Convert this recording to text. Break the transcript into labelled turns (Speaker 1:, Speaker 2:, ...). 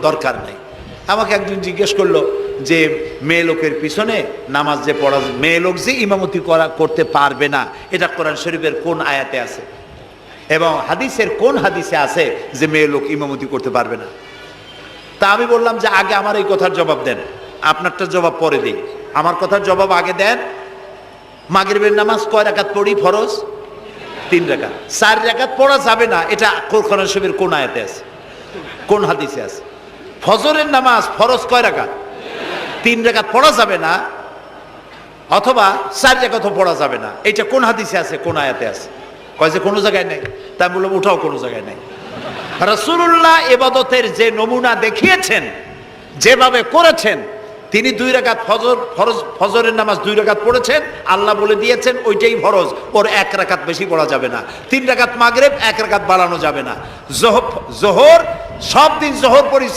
Speaker 1: দরকার নাই। আমাকে একজন জিজ্ঞেস করলো যে মেয়ে লোকের পিছনে নামাজ যে পড়া, মেয়ে লোক যে ইমামতি করতে পারবে না, এটা কোরআন শরীফের কোন আয়াতে আছে এবং হাদিসের কোন হাদিসে আছে যে মেয়ে লোক ইমামতি করতে পারবে না? তা আমি বললাম যে আগে আমার এই কথার জবাব দেন, আপনারটা জবাব পরে দিই। আমার কথার জবাব আগে দেন। মাগরিবের নামাজ কয় রাকাত পড়ি ফরজ? 3 রাকাত। 4 রাকাত পড়া যাবে না, এটা কোরআন শরীফের কোন আয়াতে আছে, কোন হাদিসে আছে? ফজরের নামাজ ফরজ কয় রাকাত? 3 রাকাত পড়া যাবে না, অথবা 4 রাকাতও পড়া যাবে না, এটা কোন হাদিসে আছে, কোন আয়াতে আছে? কয় যে কোনো জায়গায় নেই। তাই বললাম ওঠাও কোনো জায়গায় নেই। রাসূলুল্লাহ ইবাদতের যে নমুনা দেখিয়েছেন, যেভাবে করেছেন, তিনি 2 রাকাত ফজরের নামাজ 2 রাকাত পড়েছেন, আল্লাহ বলে দিয়েছেন ওইটাই ফরজ, ওর 1 রাকাত বেশি পড়া যাবে না। 3 রাকাত মাগরিব, 1 রাকাত বাড়ানো যাবে না। জোহর সব দিন জোহর পড়ি